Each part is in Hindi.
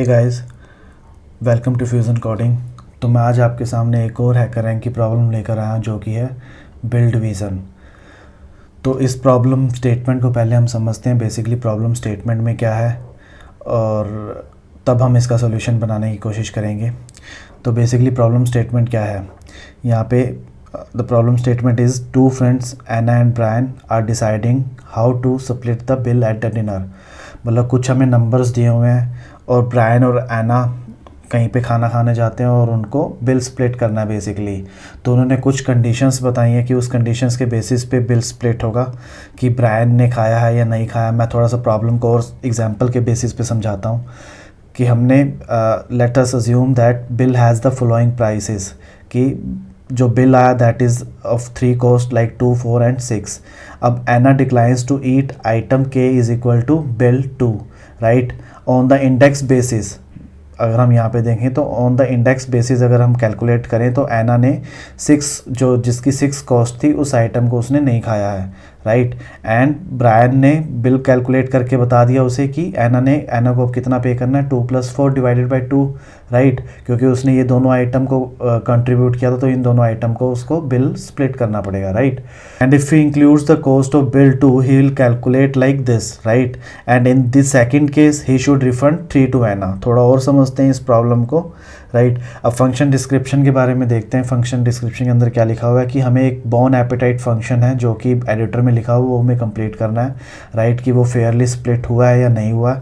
Guys, welcome to Fusion Coding. तो मैं आज आपके सामने एक और हैकर रैंक की प्रॉब्लम लेकर आया जो कि है बिल डिवीज़न। तो इस प्रॉब्लम स्टेटमेंट को पहले हम समझते हैं बेसिकली प्रॉब्लम स्टेटमेंट में क्या है और तब हम इसका सोल्यूशन बनाने की कोशिश करेंगे। तो बेसिकली प्रॉब्लम स्टेटमेंट क्या है यहाँ पे, the problem statement is two friends Anna and Brian are deciding how to split the bill at the dinner. मतलब कुछ हमें नंबर्स दिए हुए हैं और ब्रायन और एना कहीं पे खाना खाने जाते हैं और उनको बिल स्प्लिट करना है बेसिकली। तो उन्होंने कुछ कंडीशंस बताई हैं कि उस कंडीशंस के बेसिस पे बिल स्प्लिट होगा कि ब्रायन ने खाया है या नहीं खाया। मैं थोड़ा सा प्रॉब्लम को और एग्जांपल के बेसिस पे समझाता हूँ कि हमने let us assume that bill has the following prices, कि जो बिल आया that is of 3 cost like 2, 4 and 6। अब Anna declines to eat item k is equal to bill 2, right. On the index basis अगर हम यहाँ पे देखें तो ऑन द इंडेक्स बेसिस अगर हम कैलकुलेट करें तो एना ने 6 जो जिसकी 6 कॉस्ट थी उस आइटम को उसने नहीं खाया है, राइट। एंड ब्रायन ने बिल कैलकुलेट करके बता दिया उसे कि एना को कितना पे करना है, 2 + 4 डिवाइडेड बाई 2, राइट, क्योंकि उसने ये दोनों आइटम को कंट्रीब्यूट किया था तो इन दोनों आइटम को उसको बिल स्प्लिट करना पड़ेगा, right. And if he includes the cost of bill 2 he will calculate like this, right. And in this second case he should refund 3 to Ana. थोड़ा और समझते हैं इस प्रॉब्लम को, राइट। अब फंक्शन डिस्क्रिप्शन के बारे में देखते हैं। फंक्शन डिस्क्रिप्शन के अंदर क्या लिखा हुआ है कि हमें एक बॉर्न एपेटाइट फंक्शन है जो कि एडिटर में लिखा हुआ वो हमें कंप्लीट करना है, राइट, कि वो फेयरली स्प्लिट हुआ है या नहीं हुआ।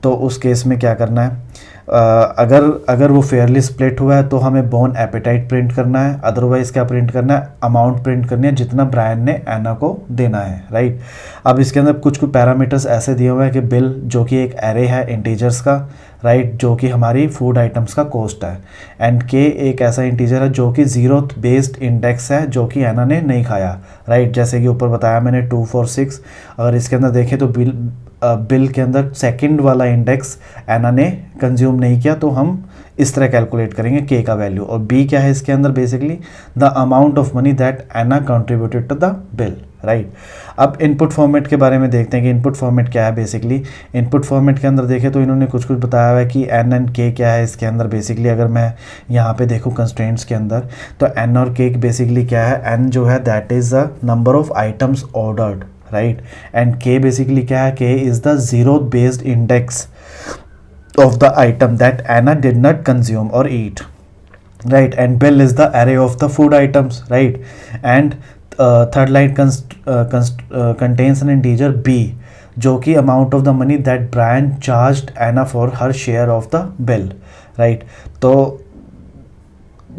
तो उस केस में क्या करना है, अगर वो फेयरली स्प्लिट हुआ है तो हमें बॉर्न एपेटाइट प्रिंट करना है, अदरवाइज़ क्या प्रिंट करना है, अमाउंट प्रिंट करनी है जितना ब्रायन ने एना को देना है, राइट। अब इसके अंदर कुछ पैरामीटर्स ऐसे दिए हुए हैं कि बिल जो कि एक एरे है इंटीजर्स का, राइट, जो कि हमारी फूड आइटम्स का कॉस्ट है। एंड के एक ऐसा इंटीजर है जो कि 0th बेस्ड इंडेक्स है जो कि एना ने नहीं खाया, राइट, जैसे कि ऊपर बताया मैंने 2, 4, 6। अगर इसके अंदर देखें तो बिल के अंदर सेकंड वाला इंडेक्स एना ने कंज्यूम नहीं किया, तो हम इस तरह कैलकुलेट करेंगे के का वैल्यू। और बी क्या है इसके अंदर, basically the amount of money that Anna contributed to the bill, right. अब इनपुट फॉर्मेट के बारे में देखते हैं कि इनपुट फॉर्मेट क्या है। बेसिकली इनपुट फॉर्मेट के अंदर देखें तो इन्होंने कुछ बताया हुआ है कि एन एंड के क्या है इसके अंदर। बेसिकली अगर मैं यहाँ पे देखूँ कंस्ट्रेंट्स के अंदर तो एन और के बेसिकली क्या है, एन जो है that is the number of items ordered, right. And के बेसिकली क्या है, के is the 0th based index of the item that Anna did not consume or eat, right. And bill is the array of the food items, right. And third line contains an integer b जो कि amount of the money that Brian charged Anna for her share of the bill, right. तो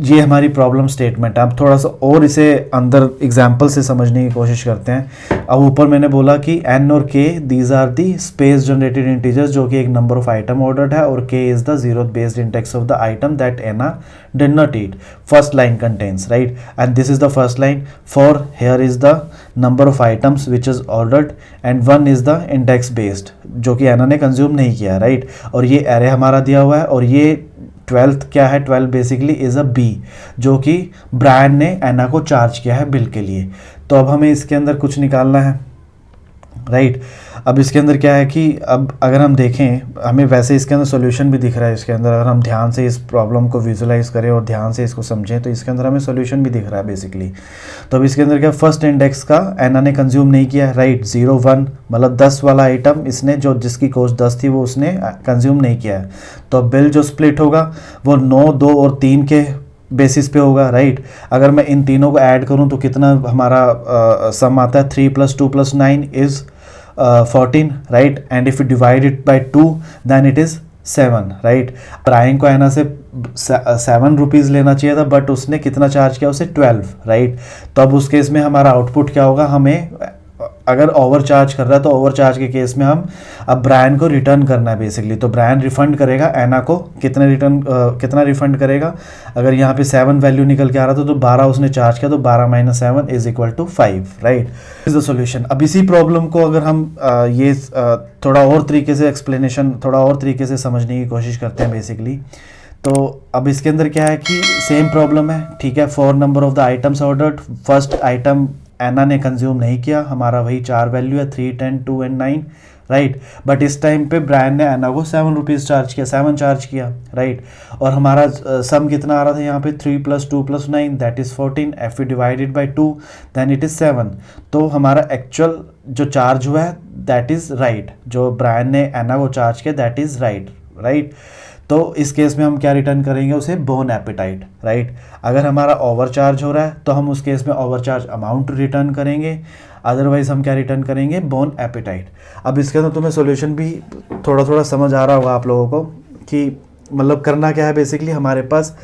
ये हमारी प्रॉब्लम स्टेटमेंट है। अब थोड़ा सा और इसे अंदर एग्जांपल से समझने की कोशिश करते हैं। अब ऊपर मैंने बोला कि एन और k these are the space generated integers जो कि एक नंबर ऑफ आइटम ऑर्डर्ड है, और k is the 0th based index of the item that Anna did not eat. First line contains, right, and this is the first line for here is the number of items which is ordered and 1 is the index based जो कि एना ने कंज्यूम नहीं किया, राइट। और ये एरे हमारा दिया हुआ है और ये 12th क्या है, 12 बेसिकली इज़ अ बी जो कि ब्रायन ने एना को चार्ज किया है बिल के लिए। तो अब हमें इसके अंदर कुछ निकालना है, राइट। अब इसके अंदर क्या है कि अब अगर हम देखें हमें वैसे इसके अंदर सॉल्यूशन भी दिख रहा है। इसके अंदर अगर हम ध्यान से इस प्रॉब्लम को विजुलाइज करें और ध्यान से इसको समझें तो इसके अंदर हमें सॉल्यूशन भी दिख रहा है बेसिकली। तो अब इसके अंदर क्या, फर्स्ट इंडेक्स का एना ने कंज्यूम नहीं किया, राइट, 0, 1 मतलब 10 वाला आइटम इसने जो जिसकी कॉस्ट 10 थी वो उसने कंज्यूम नहीं किया है। तो अब बिल जो स्प्लिट होगा वो 9, 2 और 3 के बेसिस पे होगा, राइट। अगर मैं इन तीनों को ऐड करूं तो कितना हमारा सम आता है, 3 + 2 + 9 is 14, right. And if you divide it by 2 then it is 7, right. Brian को एना से 7 रुपीज़ लेना चाहिए था बट उसने कितना चार्ज किया, उसे 12, राइट। तो अब उस केस में हमारा आउटपुट क्या होगा, हमें अगर ओवर चार्ज कर रहा है तो ओवर चार्ज के केस में हम अब ब्रायन को रिटर्न करना है बेसिकली। तो ब्रायन रिफंड करेगा एना को कितना रिफंड करेगा। अगर यहाँ पे 7 वैल्यू निकल के आ रहा था तो 12 उसने चार्ज किया तो 12 - 7 is equal to 5, right. Is the solution. अब इसी प्रॉब्लम को अगर हम थोड़ा और तरीके से एक्सप्लेनेशन थोड़ा और तरीके से समझने की कोशिश करते हैं बेसिकली। तो अब इसके अंदर क्या है कि सेम प्रॉब्लम है, ठीक है। 4 number of the items ordered, first item Ana ने कंज्यूम नहीं किया, हमारा वही 4 वैल्यू है 3, 10, 2 एंड 9, राइट। बट इस टाइम पे ब्रायन ने एना को 7 रुपीज़ चार्ज किया, 7 चार्ज किया, राइट। और हमारा सम कितना आ रहा था यहाँ पे 3 + 2 + 9 that is 14, if you divided by 2 then it is 7। तो हमारा एक्चुअल जो चार्ज हुआ है दैट इज़ राइट, जो ब्रायन ने एना को चार्ज किया दैट इज़ राइट, राइट। तो इस केस में हम क्या रिटर्न करेंगे, उसे बोन एपेटाइट, राइट। अगर हमारा ओवर चार्ज हो रहा है तो हम उस केस में ओवर चार्ज अमाउंट रिटर्न करेंगे, अदरवाइज हम क्या रिटर्न करेंगे, बोन एपेटाइट। अब इसके अंदर तुम्हें सॉल्यूशन भी थोड़ा थोड़ा समझ आ रहा होगा आप लोगों को कि मतलब करना क्या है। बेसिकली हमारे पास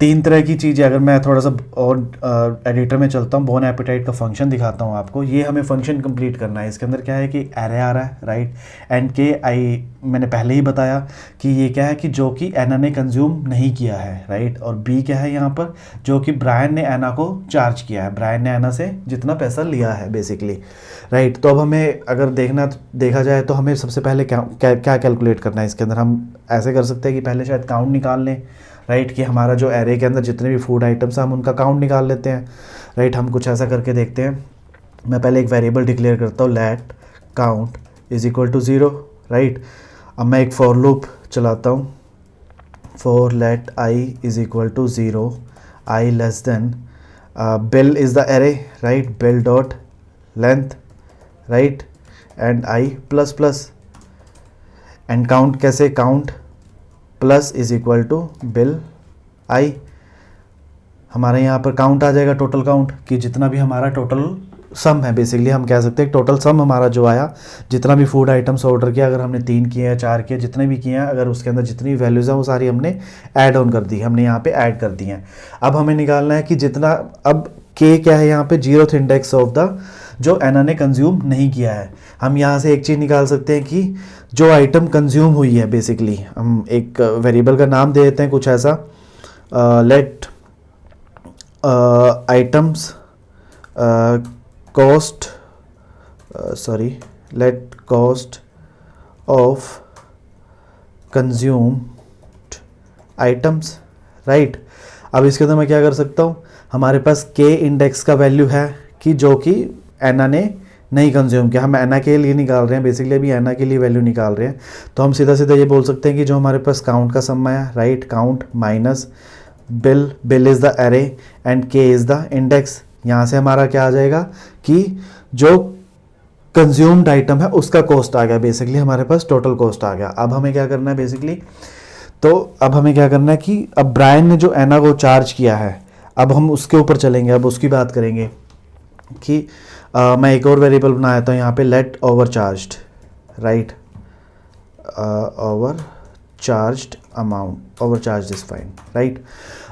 3 तरह की चीज़ें, अगर मैं थोड़ा सा और एडिटर में चलता हूँ, बोन एपेटाइट का फंक्शन दिखाता हूँ आपको। ये हमें फंक्शन कंप्लीट करना है। इसके अंदर क्या है कि एरे आ रहा है, राइट, एंड के आई मैंने पहले ही बताया कि ये क्या है कि जो कि एना ने कंज्यूम नहीं किया है, राइट। और बी क्या है यहाँ पर, जो कि ब्रायन ने एना को चार्ज किया है, ब्रायन ने एना से जितना पैसा लिया है बेसिकली, राइट। तो अब हमें अगर देखा जाए तो हमें सबसे पहले क्या कैलकुलेट करना है। इसके अंदर हम ऐसे कर सकते हैं कि पहले शायद काउंट निकाल लें, राइट, कि हमारा जो एरे के अंदर जितने भी फूड आइटम्स हैं हम उनका काउंट निकाल लेते हैं, राइट। हम कुछ ऐसा करके देखते हैं। मैं पहले एक वेरिएबल डिक्लेयर करता हूँ, let count is equal to 0, right. अब मैं एक फॉर लूप चलाता हूँ, for let I is equal to 0, I less than bill is the array, right, bill dot length, right, and I plus plus, and count कैसे, count plus is equal to bill I. हमारे यहाँ पर काउंट आ जाएगा, टोटल काउंट, कि जितना भी हमारा टोटल सम है, बेसिकली हम कह सकते हैं टोटल सम हमारा जो आया, जितना भी फूड आइटम्स ऑर्डर किया, अगर हमने 3 किए हैं, 4 किए, जितने भी किए हैं, अगर उसके अंदर जितनी वैल्यूज़ हैं वो सारी हमने ऐड ऑन कर दी, हमने यहाँ पे ऐड कर दी हैं। अब हमें निकालना है कि जितना, अब के क्या है यहाँ पे, 0th इंडेक्स ऑफ द जो एना ने कंज्यूम नहीं किया है। हम यहाँ से एक चीज़ निकाल सकते हैं कि जो आइटम कंज्यूम हुई है, बेसिकली हम एक वेरिएबल का नाम दे देते हैं कुछ ऐसा, let items cost, let cost of consumed items, right. अब इसके अंदर मैं क्या कर सकता हूँ, हमारे पास के इंडेक्स का वैल्यू है कि जो कि एना ने नहीं कंज्यूम किया, हम एना के लिए निकाल रहे हैं, बेसिकली अभी एना के लिए वैल्यू निकाल रहे हैं। तो हम सीधा सीधा ये बोल सकते हैं कि जो हमारे पास काउंट का सम आया, right, count minus bill is the array and के इज़ द इंडेक्स। यहाँ से हमारा क्या आ जाएगा कि जो कंज्यूम्ड आइटम है उसका कॉस्ट आ गया, बेसिकली हमारे पास टोटल कॉस्ट आ गया। अब हमें क्या करना है बेसिकली, तो अब हमें क्या करना है कि अब ब्रायन ने जो एना को चार्ज किया है, अब हम उसके ऊपर चलेंगे, अब उसकी बात करेंगे कि मैं एक और वेरिएबल बनाया था यहाँ पे, let overcharged, right, overcharged amount, overcharge is fine, right.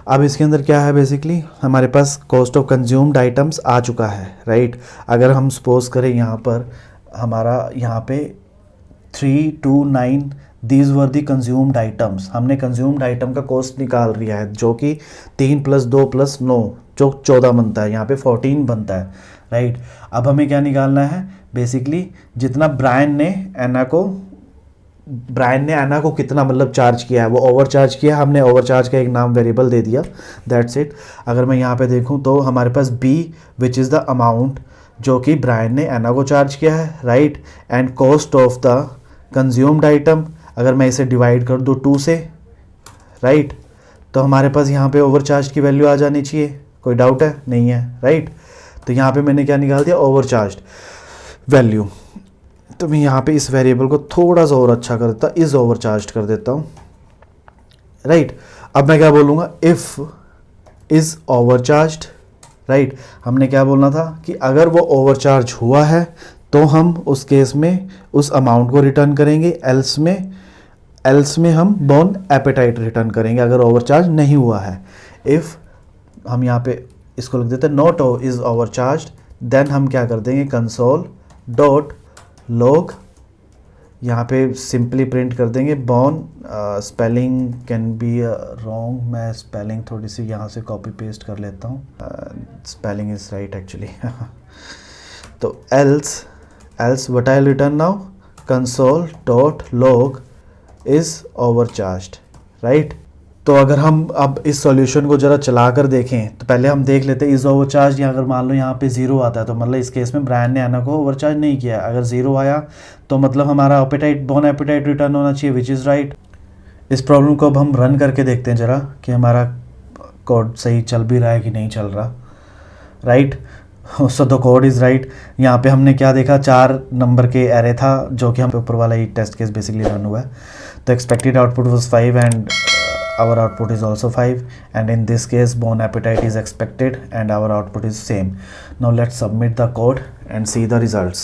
अब इसके अंदर क्या है, बेसिकली हमारे पास कॉस्ट ऑफ कंज्यूम्ड आइटम्स आ चुका है, राइट। अगर हम सपोज करें यहाँ पर हमारा यहाँ पे 329 these were the consumed items, हमने कंज्यूम्ड आइटम का कॉस्ट निकाल लिया है, जो कि 3 + 2 + 9 जो 14 बनता है, यहाँ पे 14 बनता है, राइट। अब हमें क्या निकालना है, बेसिकली जितना ब्रायन ने एना को कितना मतलब चार्ज किया है, वो ओवर चार्ज किया, हमने ओवर चार्ज का एक नाम वेरिएबल दे दिया, दैट्स इट। अगर मैं यहाँ पे देखूँ तो हमारे पास B which is the amount जो कि ब्रायन ने एना को चार्ज किया है, right, and cost of the consumed item, अगर मैं इसे डिवाइड कर दूँ 2 से, राइट, तो हमारे पास यहाँ पे ओवर चार्ज की वैल्यू आ जानी चाहिए। कोई डाउट है? नहीं है, राइट। तो यहाँ पे मैंने क्या निकाल दिया, ओवर चार्ज वैल्यू। तो मैं यहाँ पे इस वेरिएबल को थोड़ा सा और अच्छा कर देता, इज ओवर चार्ज कर देता हूँ, राइट। अब मैं क्या बोलूँगा, if is over charge, right. हमने क्या बोलना था कि अगर वो ओवर चार्ज हुआ है तो हम उस केस में उस अमाउंट को रिटर्न करेंगे, एल्स में हम बोन एपेटाइट रिटर्न करेंगे अगर ओवर चार्ज नहीं हुआ है। इफ़ हम यहाँ पे इसको लिख देते हैं not is overcharge, then हम क्या कर देंगे, कंसोल डॉट लॉग, यहाँ पे सिंपली प्रिंट कर देंगे bone, spelling can be wrong, मैं स्पेलिंग थोड़ी सी यहाँ से कॉपी पेस्ट कर लेता हूँ, स्पेलिंग इज़ राइट एक्चुअली। तो else what I return now, console dot log is over charged, right. तो अगर हम अब इस सॉल्यूशन को ज़रा चला कर देखें तो पहले हम देख लेते हैं इज़ ओवरचार्ज, या अगर मान लो यहाँ पे ज़ीरो आता है तो मतलब इस केस में ब्रायन ने एना को ओवरचार्ज नहीं किया। अगर ज़ीरो आया तो मतलब हमारा एपेटाइट बोन एपेटाइट रिटर्न होना चाहिए, विच इज़ राइट। इस प्रॉब्लम को अब हम रन करके देखते हैं ज़रा कि हमारा कोड सही चल भी रहा है कि नहीं चल रहा, right. So the code is right. यहाँ पे हमने क्या देखा, 4 नंबर के एरे था जो कि हम ऊपर वाला ही टेस्ट केस बेसिकली रन हुआ है। तो expected output was 5 and our output is also 5, and in this case bone appetite is expected and our output is same. Now let's submit the code and see the results.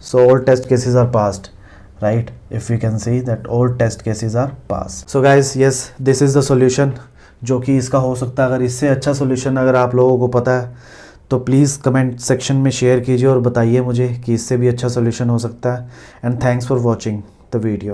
So all test cases are passed, right? If we can see that all test cases are passed. So guys, yes, this is the solution जो कि इसका हो सकता है। अगर इससे अच्छा solution अगर आप लोगों को पता है तो प्लीज़ कमेंट सेक्शन में शेयर कीजिए और बताइए मुझे कि इससे भी अच्छा solution हो सकता है। And thanks for watching the video.